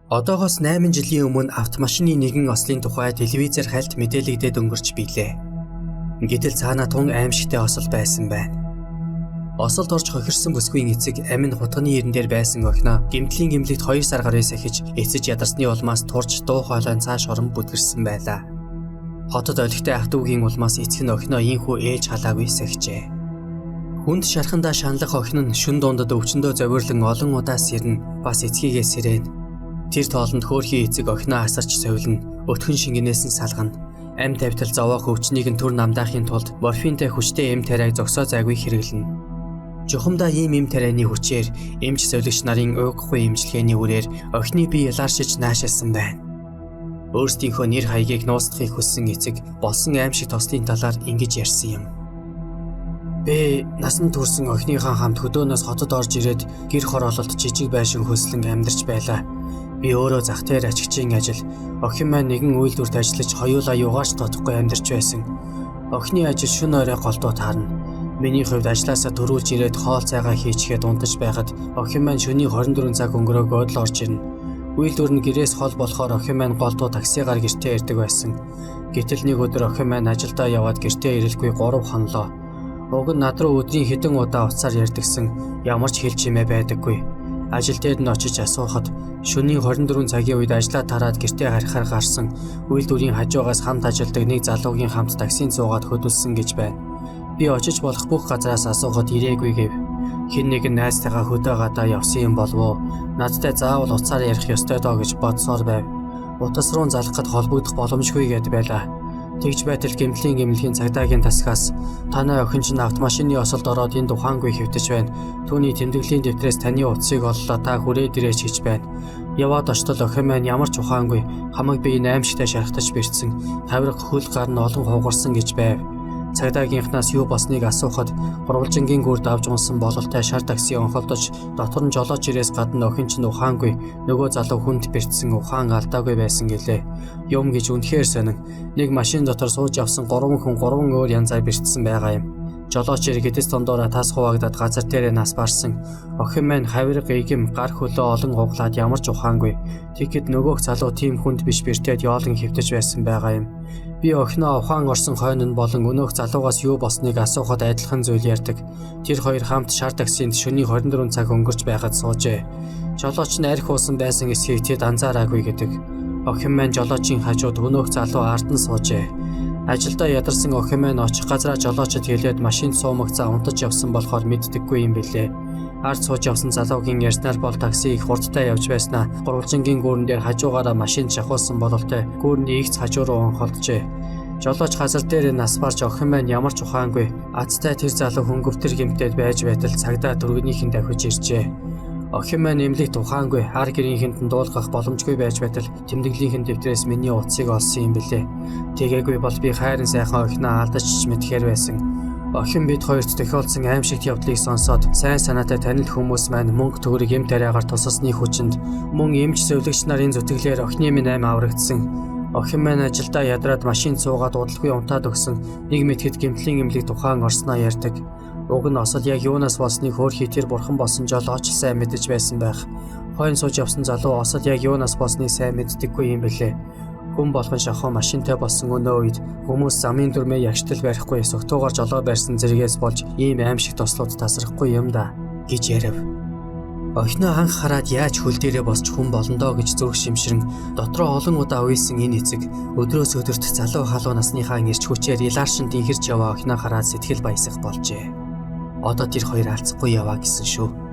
Одоогоос 8 жилийн өмнө автомашины нэгэн ослын тухай телевизээр хальт мэдээлэгдээд өнгөрч билээ. Гэтэл цаанаа тун аимшигтай осол байсан байна. Осолд орж хохирсон бүсгүйн эцэг амин хутганы ирэн дээр байсан охиноо гэмтлийн гэмлэгт 2 сар гаруй сахиж эцэж ядарсны улмаас турж дуу хоолойн цааш орон бүдгэрсэн байлаа. Хотод олигтой ах дүүгийн улмаас эцэг нь охиноо ийхүү ээж халаагүй сахижээ. Хүнд шархандаа шаналх охин нь шүн дундад өвчнөдөө зовирлон олон удаа сэрнэ, бас эцгийгээ сэрэн. Тэр тоолонд хөөрхий эцэг охиноо асарч совилно, өтгөн шингэнээс нь салгана. Ам тавтал зовоох өвчнийг нь түр намдаахын тулд морфинтэй хүчтэй эм тариаг зогсоо зайгүй хэрэглэнэ. Жухамдаа ийм эм тарианы хүчээр эмч совилогч нарын уйгахгүй эмчилгээний үрээр охины бие ялааршиж наашаасан байна. Өөрсдийнхөө нэр хаягийг нууцлахыг хүссэн эцэг болсон аимшиг тослын талаар ингэж ярьсан юм. Би насан турсан охиныхаа хамт хөдөөнөөс хотод орж ирээд гэр хороололт жижиг байшин хөслөн амьдарч байлаа. Би өөрөө зах дээр ачигчийн ажил, охин маань нэгэн үйлдвэрт ажиллаж хоёулаа юугаач тотохгүй амьдарч байсан. Охины ажил шөнө орой голдуу таарна. Миний хувьд ажлаасаа төрүүлж ирээд хоол цайгаа хийчихэд унтаж байхад охин маань шөнийн 24 цаг өнгөрөөгөөд л орж ирнэ. Үйлдвэр нь гэрээс хол болохоор охин маань голдуу таксигаар гэртээ ирдэг байсан. Гэтэл нэг өдөр охин маань ажилдаа яваад гэртээ ирэхгүй 3 хонлоо. Уг нь над руу өдрийн хэдэн удаа уцаар ярьдагсан, ямар ч хэл чимээ байдаггүй. Ажил дээр нь очиж асуухад шөнийн 24 цагийн үед ажлаа тараад гэртээ харихаар гарсан үйлдвэрийн хажуугаас хамт ажилладаг нэг залуугийн хамт таксинд суугаад хөдөлсөн гэж байна. Би очиж болох бүх газраас асуухад ирээгүй гэв. Хэн нэгэн найзтайгаа хөдөө гадаа явсан юм болов уу? Надтай заавал уцаар ярих ёстой доо гэж бодсоор байв. Утас руу залхахад холбогдох боломжгүй гэд байлаа. Тэгж байтал гэмтлийн гэмлэгийн цагдаагийн тасгаас танай охин чинь автомашины осолд ороод энэ тухаангүй хэвтэж байна. Түүний тэмдэглэлийн дэвтрээс таны утсыг оллоо, та хүрээд ирээч гэж байна. Яваад очтол охин маань ямар ч ухаангүй хамаг бие аимшигтай шархтаж бэрцсэн, тавирга хөл гар нь олон хугарсан гэж байв. Цагдаагийнхнаас юу болсныг асуухад гурвалжингийн гүрд авж унсан бололтой шар такси онхолдож дотор нь жолооч ирээс гадна охин чинь ухаангүй нөгөө залуу хүнд бэрцсэн ухаан алдаагүй байсан гэлээ. Юм гэж үнэхээр сонин. Нэг машин дотор сууж явсан 3 хүн 3 өөр янзаар бэрцсэн байгаа юм. Жолооч ир гэдэс тондоороо тас хуваагдаад газар дээрээ нас барсан. Охин маань хавирга игэм гар хөлөө олон гуглаад ямар ч ухаангүй. Тэгэхэд нөгөөх залуу тийм хүнд биш бэртээд яолон хэвтэж байсан байгаа юм. Би охиноо ухаан орсон хойно нь болон өнөөх залуугаас юу болсныг асуухад адилхан зүйл ярьдаг. Тэр хоёр хамт шар таксинд шөнийн 24 цаг өнгөрч байхад суужээ. Жолооч нь арх уусан байсан эсхийг тэд анзаараагүй гэдэг. Охин маань жолоочийн хажууд өнөөх залуу ард нь суужээ. Ажилдаа ядарсан охин маань очих газраа жолоочд хэлээд машинд суумагцаа унтаж явсан болохоор мэддэггүй юм билээ. Ард сууж явсан залуугийн ярьснаар бол такси их хурдтай явж байснаа гурвалжингийн гүүрэн дээр хажуугаараа машин шахуулсан бололтой гүүрний игц хажуу руу онхолджээ. Жолооч газар дээр нас барж охин маань ямар ч ухаангүй азтай тэр залуу хөнгөвтөр гэмтээд байж байтал цагдаа дөрөвнийхэн давхиж иржээ. Охин маань эмнэлэгт ухаангүй хар гэрийнхэнд нь дуулгах боломжгүй байж байтал тэмдэглэлийнхэн дэвтрээс миний утсыг олсон юм билээ. Тэгээгүй бол би хайрын сайхан охиноо алдаж мэдхээр байсан. Охин бид хоёрт тохиолдсон аимшигт явдлыг сонсоод сайн санаатай танил хүмүүс маань мөнгө төгрөг эм тариагаар тусасны хүчинд мөн эмч зөвлөгч нарын зүтгэлээр охины минь аим аврагдсан. Охин маань ажилдаа ядраад машин суугаад удалгүй унтаад өгсөн. Нэг мэтгэд гэмтлийн эмнэлэг тухайн орсноо ярьдаг. Уг нь осол яг юунаас болсныг хөөрхий тэр бурхан болсон жолооч сайн мэдэж байсан байх. Хойно сууж явсан залуу осол яг юунаас болсныг сайн мэддэггүй юм билээ. Хүн болгон шахуу машинтай болсон өнөө үед хүмүүс замын дүрмээ ягштал барихгүй согтуугаар жолоо барьсан зэрэгээс болж ийм аимшиг тослууд тасрахгүй юм да гэж ярив. Охиноо анх хараад яаж хөл дээрээ босч хүн болондоо гэж зүрх шимшрэн дотроо олон удаа уйсан энэ эцэг өдрөөс өдөрт залуу халуун насныхаа ирч хүчээр илааршин тэнхэрч яваа охиноо хараад сэтгэл баясах болжээ. Одоо тэр хоёр алцахгүй яваа гэсэн шүү.